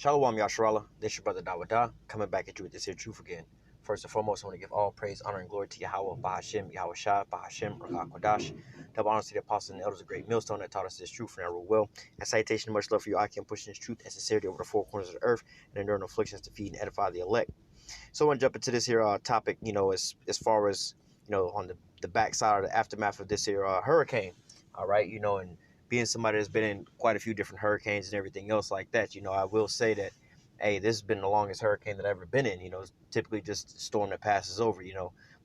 Shalom Yasharallah, this your brother Dawada, coming back at you with this here truth again. First and foremost, I want to give all praise, honor, and glory to Yahweh, Bahashim, Yahweh Shah, Bahashim, Rakah Kodash. Double honor to the apostles and elders, a great millstone that taught us this truth and our will. And citation, much love for you, I can push this truth and sincerity over the four corners of the earth and enduring afflictions to feed and edify the elect. So I want to jump into this here topic, as far as, on the backside of the aftermath of this here hurricane, all right, and being somebody that's been in quite a few different hurricanes and everything else like that, I will say that, hey, this has been the longest hurricane that I've ever been in. It's typically just a storm that passes over,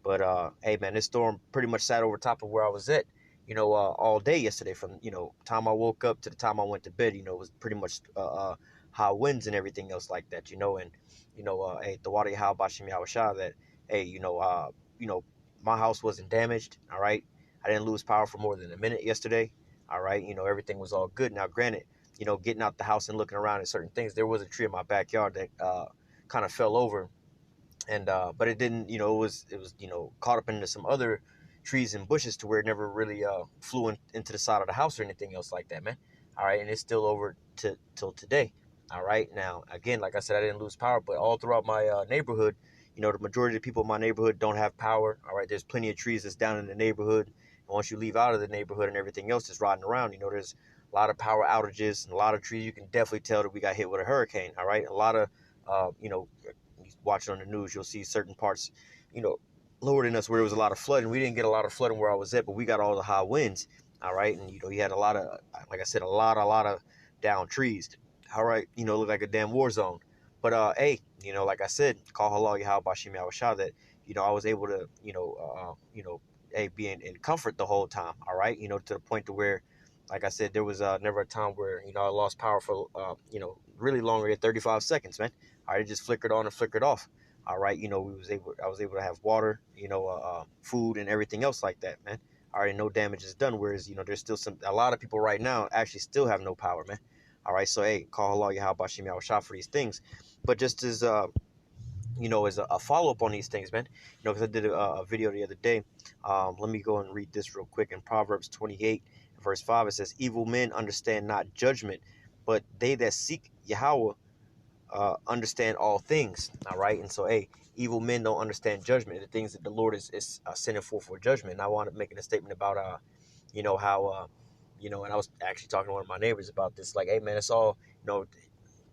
but hey, man, this storm pretty much sat over top of where I was at, all day yesterday. From time I woke up to the time I went to bed, it was pretty much high winds and everything else like that, and hey, the water Yahweh Bashim Yahweh Shah, that, hey, my house wasn't damaged, all right. I didn't lose power for more than a minute yesterday. All right, everything was all good. Now, granted, getting out the house and looking around at certain things, there was a tree in my backyard that kind of fell over, and but it didn't, it was caught up into some other trees and bushes to where it never really flew into the side of the house or anything else like that, man. All right, and it's still over till today. All right, now again, like I said, I didn't lose power, but all throughout my neighborhood, the majority of the people in my neighborhood don't have power. All right, there's plenty of trees that's down in the neighborhood. And once you leave out of the neighborhood and everything else is riding around, there's a lot of power outages and a lot of trees. You can definitely tell that we got hit with a hurricane. All right. A lot of, watching on the news, you'll see certain parts, lower than us where there was a lot of flooding. We didn't get a lot of flooding where I was at, but we got all the high winds. All right. And, you had a lot of, like I said, a lot of down trees. All right. Look like a damn war zone. But, hey, like I said, call halal Yahweh Bashim Yahweh Shah, that, I was able to, hey, be in comfort the whole time. All right, to the point to where, like I said, there was never a time where I lost power for really longer than 35 seconds, man. All right, it just flickered on and flickered off. All right, I was able to have water, food and everything else like that, man. All right, no damage is done. Whereas there's still a lot of people right now actually still have no power, man. All right, so hey, call halal Yahweh Bashim Yahweh Shah for these things, but just as as a follow-up on these things, man, because I did a video the other day. Let me go and read this real quick. In Proverbs 28, verse 5, it says, evil men understand not judgment, but they that seek Yahweh understand all things. All right, and so, hey, evil men don't understand judgment, the things that the Lord is sending forth for judgment. And I wanted to make a statement about, how, and I was actually talking to one of my neighbors about this, like, hey, man, it's all,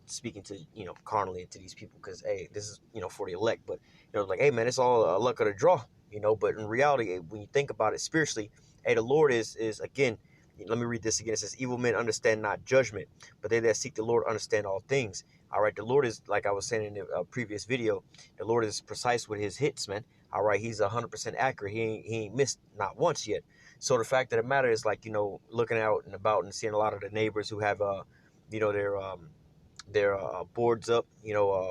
speaking to carnally to these people, because hey, this is for the elect, but like, hey, man, it's all a luck of the draw, but in reality, when you think about it spiritually, hey, the Lord is again, let me read this again. It says, evil men understand not judgment, but they that seek the Lord understand all things. All right, the Lord is, like I was saying in the previous video, the Lord is precise with his hits, man. All right, he's 100% accurate. He ain't missed not once yet. So the fact of the matter is, like, looking out and about and seeing a lot of the neighbors who have their boards up,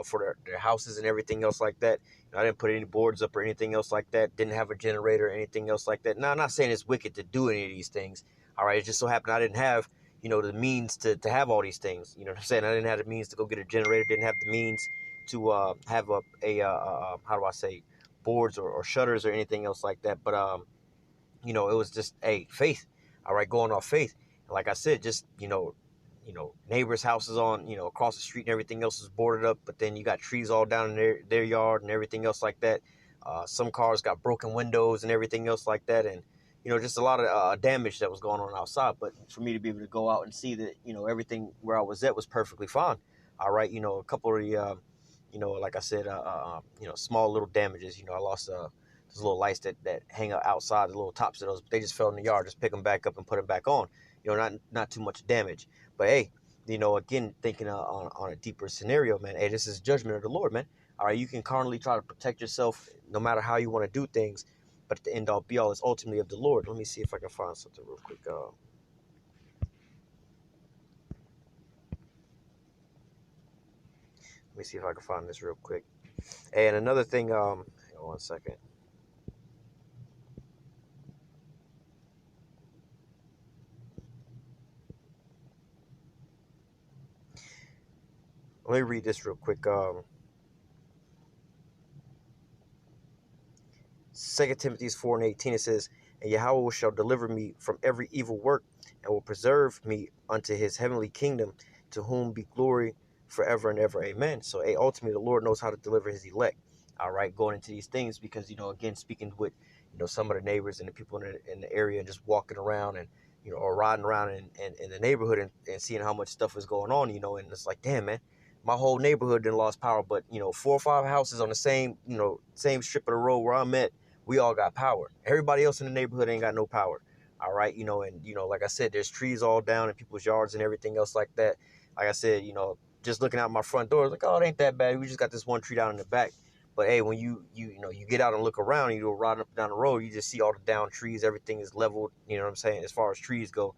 for their houses and everything else like that. I didn't put any boards up or anything else like that. Didn't have a generator or anything else like that. Now, I'm not saying it's wicked to do any of these things. All right, it just so happened I didn't have, the means to have all these things. You know what I'm saying? I didn't have the means to go get a generator. Didn't have the means to have how do I say, boards or shutters or anything else like that. But it was just faith. All right, going off faith. And like I said, just neighbors' houses on, across the street and everything else is boarded up, but then you got trees all down in their yard and everything else like that. Some cars got broken windows and everything else like that, and just a lot of damage that was going on outside. But for me to be able to go out and see that everything where I was at was perfectly fine. All right, a couple of the like I said, small little damages. I lost those little lights that hang out outside, the little tops of those. They just fell in the yard. Just pick them back up and put them back on. Not too much damage. But hey, again, thinking on a deeper scenario, man. Hey, this is judgment of the Lord, man. All right, you can carnally try to protect yourself, no matter how you want to do things, but at the end all be all is ultimately of the Lord. Let me see if I can find something real quick. Let me see if I can find this real quick. And another thing, hang on 1 second. Let me read this real quick. 2 Timothy 4:18, it says, and Yahweh shall deliver me from every evil work and will preserve me unto his heavenly kingdom, to whom be glory forever and ever. Amen. So, hey, ultimately, the Lord knows how to deliver his elect. All right, going into these things because, again, speaking with, some of the neighbors and the people in the area and just walking around and, or riding around in the neighborhood and seeing how much stuff is going on, and it's like, damn, man, my whole neighborhood didn't lost power, but, 4 or 5 houses on the same, same strip of the road where I'm at, we all got power. Everybody else in the neighborhood ain't got no power. All right, and, like I said, there's trees all down in people's yards and everything else like that. Like I said, just looking out my front door, like, oh, it ain't that bad. We just got this one tree down in the back. But hey, when you get out and look around, you go riding up and down the road, you just see all the down trees. Everything is leveled. You know what I'm saying? As far as trees go,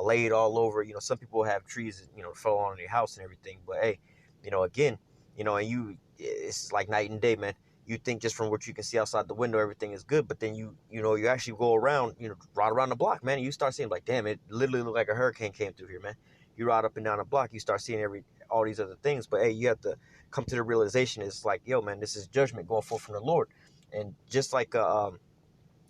laid all over. Some people have trees, fall on their house and everything. But hey, again, and it's like night and day, man. You think just from what you can see outside the window, everything is good, but then you actually go around, ride around the block, man, and you start seeing like, damn, it literally looked like a hurricane came through here, man. You ride up and down the block, you start seeing all these other things, but hey, you have to come to the realization it's like, yo, man, this is judgment going forth from the Lord, and just like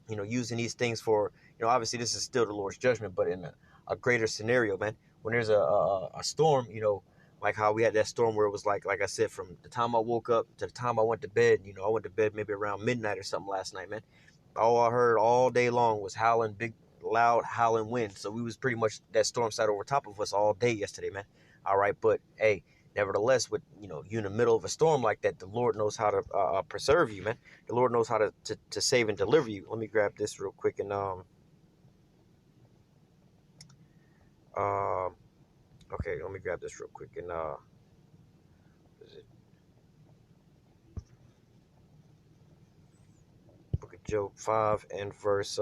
using these things for, obviously this is still the Lord's judgment, but in a greater scenario, man, when there's a storm, like how we had that storm where it was like I said, from the time I woke up to the time I went to bed, I went to bed maybe around midnight or something last night, man. All I heard all day long was howling, big, loud howling wind. So we was pretty much, that storm sat over top of us all day yesterday, man. All right, but hey, nevertheless, with you in the middle of a storm like that, the Lord knows how to preserve you, man. The Lord knows how to save and deliver you. Let me grab this real quick and okay, let me grab this real quick and is it Book of Job 5 and verse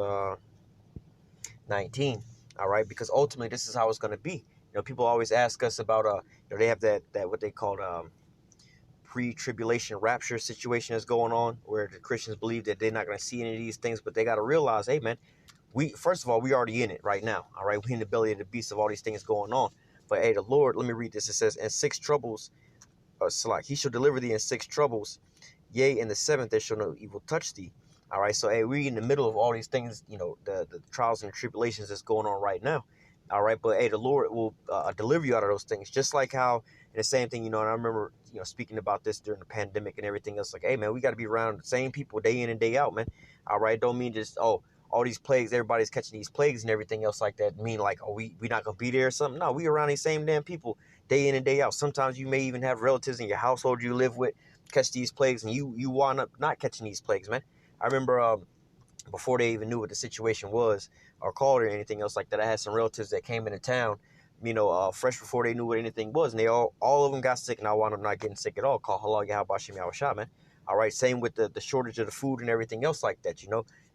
19. All right, because ultimately this is how it's going to be. People always ask us about they have that what they call pre-tribulation rapture situation that's going on, where the Christians believe that they're not going to see any of these things, but they got to realize, hey, man, we first of all, we already in it right now. All right, we in the belly of the beast of all these things going on. But hey, the Lord, let me read this. It says, "In 6 troubles, he shall deliver thee in 6 troubles. Yea, in the 7th there shall no evil touch thee." All right, so hey, we're in the middle of all these things, the trials and tribulations that's going on right now. All right, but hey, the Lord will deliver you out of those things, just like how, and the same thing, and I remember, speaking about this during the pandemic and everything else, like, hey, man, we got to be around the same people day in and day out, man. All right, don't mean just, oh, all these plagues, everybody's catching these plagues and everything else like that, mean like, oh, we not going to be there or something. No, we around these same damn people day in and day out. Sometimes you may even have relatives in your household you live with catch these plagues, and you wind up not catching these plagues, man. I remember before they even knew what the situation was or called or anything else like that, I had some relatives that came into town, fresh before they knew what anything was, and they all of them got sick, and I wound up not getting sick at all. Call halal Yahabashim Yahushua, man. All right, same with the shortage of the food and everything else like that,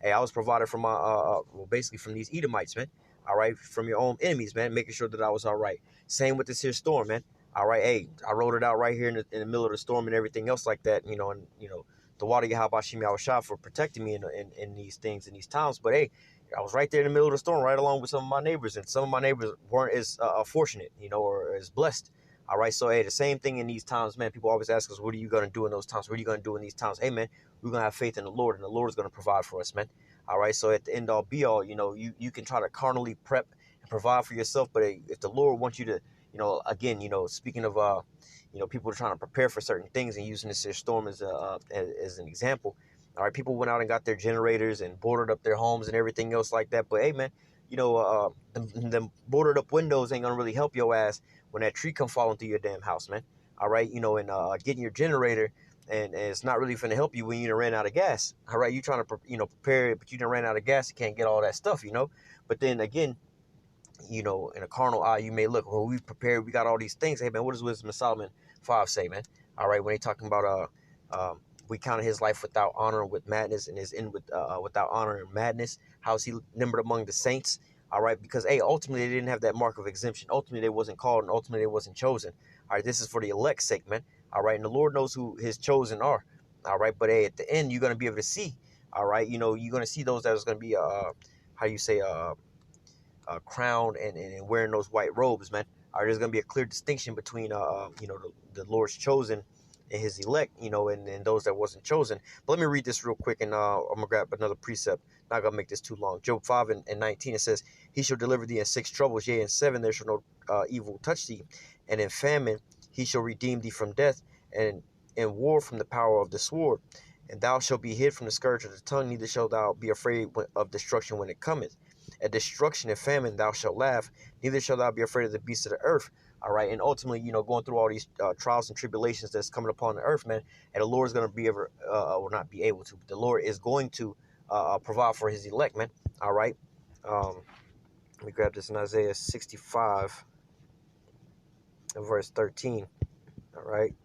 Hey, I was provided from my basically from these Edomites, man. All right, from your own enemies, man, making sure that I was all right. Same with this here storm, man. All right, hey, I wrote it out right here in the middle of the storm and everything else like that, and the water Yahabashim Yahushua for protecting me in these things in these times. But hey, I was right there in the middle of the storm, right along with some of my neighbors, and some of my neighbors weren't as fortunate, or as blessed. All right, so hey, the same thing in these times, man. People always ask us, what are you going to do in those times? What are you going to do in these times? Hey, man, we're going to have faith in the Lord, and the Lord is going to provide for us, man. All right, so at the end all be all, you can try to carnally prep and provide for yourself, but hey, if the Lord wants you to, again, speaking of, people are trying to prepare for certain things and using this storm as an example. All right, people went out and got their generators and boarded up their homes and everything else like that. But hey, man, them boarded up windows ain't gonna really help your ass when that tree come falling through your damn house, man. All right, and getting your generator and it's not really gonna help you when you done ran out of gas. All right, you trying to prepare it, but you done ran out of gas. You can't get all that stuff, But then again, in a carnal eye, you may look, well, we prepared, we got all these things. Hey, man, what does Wisdom of Solomon 5 say, man? All right, when they talking about we counted his life without honor and with madness, and his end without honor and madness. How is he numbered among the saints? All right, because hey, ultimately they didn't have that mark of exemption. Ultimately they wasn't called, and ultimately they wasn't chosen. All right, this is for the elect's sake, man. All right, and the Lord knows who his chosen are. All right, but hey, at the end you're gonna be able to see. All right, you're gonna see those that is gonna be how you say crowned and wearing those white robes, man. All right, there's gonna be a clear distinction between the Lord's chosen and his elect, and those that wasn't chosen. But let me read this real quick, and I'm gonna grab another precept. Not gonna make this too long. Job 5 and 19, it says, "He shall deliver thee in 6 troubles, yea, in 7 there shall no evil touch thee, and in famine he shall redeem thee from death, and in war from the power of the sword. And thou shalt be hid from the scourge of the tongue, neither shalt thou be afraid of destruction when it cometh. At destruction and famine thou shalt laugh, neither shalt thou be afraid of the beasts of the earth. All right, and ultimately, going through all these trials and tribulations that's coming upon the earth, man, and the Lord is going to be able, will not be able to, but the Lord is going to provide for his elect, man. All right, let me grab this in Isaiah 65, verse 13. All right.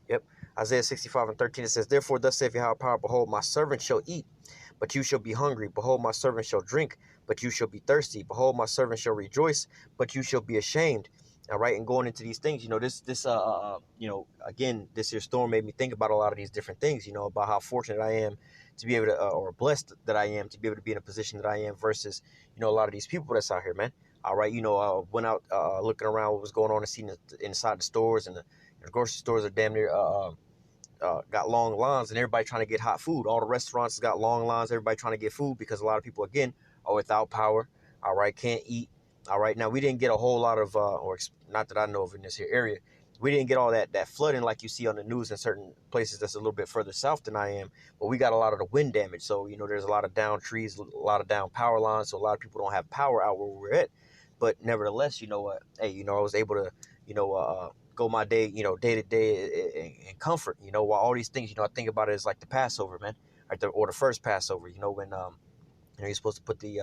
Yep. Isaiah 65 and 13, it says, Therefore thus saith Yahweh power, behold, my servant shall eat, but you shall be hungry. Behold, my servant shall drink, but you shall be thirsty. Behold, my servant shall rejoice, but you shall be ashamed. All right, and going into these things, again, this here storm made me think about a lot of these different things, about how fortunate I am to be able to, or blessed that I am to be able to be in a position that I am versus, a lot of these people that's out here, man. All right, went out looking around what was going on and seeing inside the stores, and the grocery stores are damn near got long lines, and everybody trying to get hot food. All the restaurants got long lines, everybody trying to get food because a lot of people, again, are without power. All right, can't eat. All right, now we didn't get a whole lot of, not that I know of in this here area, we didn't get all that flooding like you see on the news in certain places that's a little bit further south than I am, but we got a lot of the wind damage. So, there's a lot of down trees, a lot of down power lines, so a lot of people don't have power out where we're at. But nevertheless, you know what, hey, I was able to, go my day, day to day in comfort, while all these things, I think about it as like the Passover, man, or the first Passover, when, you're supposed to put the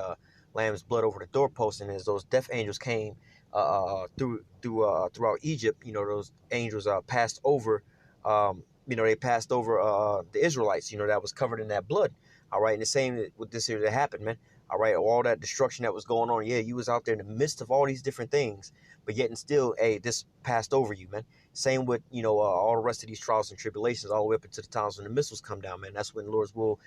lamb's blood over the doorpost, and as those death angels came throughout Egypt, those angels passed over, they passed over the Israelites, that was covered in that blood. All right, and the same with this here that happened, man. All right, all that destruction that was going on, yeah, you was out there in the midst of all these different things, but yet and still, hey, this passed over you, man. Same with, all the rest of these trials and tribulations, all the way up into the times when the missiles come down, man. That's when the Lord's will,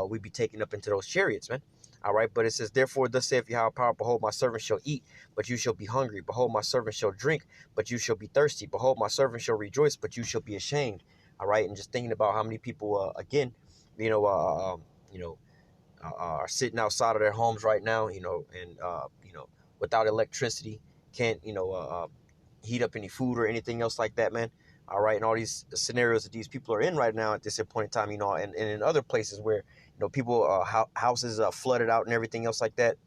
we be taken up into those chariots, man. All right, but it says, Therefore, thus saith Yahweh power, behold, my servant shall eat, but you shall be hungry. Behold, my servant shall drink, but you shall be thirsty. Behold, my servant shall rejoice, but you shall be ashamed. All right, and just thinking about how many people, again, are sitting outside of their homes right now, and without electricity, can't heat up any food or anything else like that, man. All right, and all these scenarios that these people are in right now at this point in time, and in other places where people houses flooded out and everything else like that,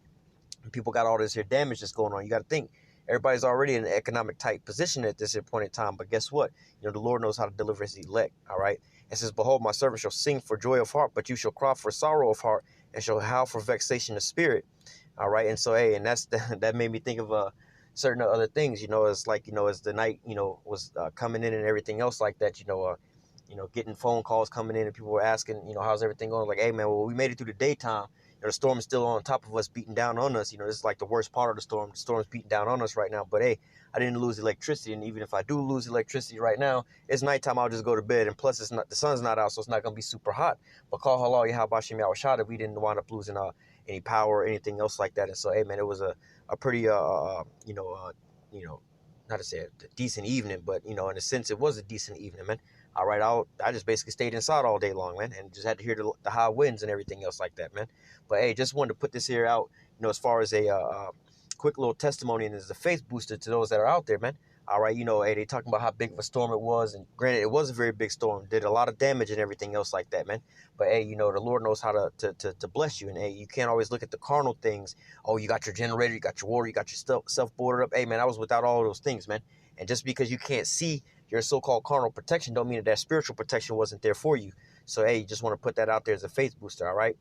and people got all this here damage that's going on. You got to think everybody's already in an economic tight position at this point in time, but guess what? The Lord knows how to deliver his elect. All right, it says, Behold, my servant shall sing for joy of heart, but you shall cry for sorrow of heart, and shall howl for vexation of spirit. All right, and so, hey, and that made me think of certain other things. It's like, as the night was coming in and everything else like that, getting phone calls coming in, and people were asking, how's everything going? Like, hey, man, well, we made it through the daytime. The storm is still on top of us, beating down on us. This is like the worst part of the storm. The storm's beating down on us right now. But hey, I didn't lose electricity, and even if I do lose electricity right now, it's nighttime. I'll just go to bed, and plus, the sun's not out, so it's not gonna be super hot. But call halal Yahweh Bashim Yahushua, we didn't wind up losing any power or anything else like that. And so, hey, man, it was a pretty not to say a decent evening, but in a sense, it was a decent evening, man. All right, I just basically stayed inside all day long, man, and just had to hear the high winds and everything else like that, man. But hey, just wanted to put this here out, as far as a quick little testimony, and as a faith booster to those that are out there, man. All right, hey, they talking about how big of a storm it was, and granted, it was a very big storm, did a lot of damage and everything else like that, man. But hey, the Lord knows how to bless you, and hey, you can't always look at the carnal things. Oh, you got your generator, you got your water, you got your self boarded up. Hey, man, I was without all of those things, man. And just because you can't see your so-called carnal protection, don't mean that spiritual protection wasn't there for you. So hey, you just want to put that out there as a faith booster. All right.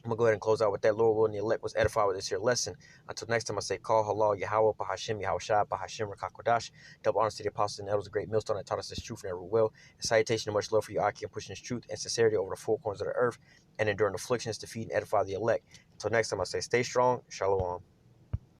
I'm going to go ahead and close out with that. Lord willing, the elect was edified with this here lesson. Until next time, I say, call halal Yahweh, Bahashim, Yahushua, Bahashim, Rakakodash. Double honor to the apostles and elders, a great millstone that taught us this truth and ever will. And salutation and much love for you, Aki, and pushing this truth and sincerity over the four corners of the earth, and enduring afflictions to feed and edify the elect. Until next time, I say, stay strong. Shalom.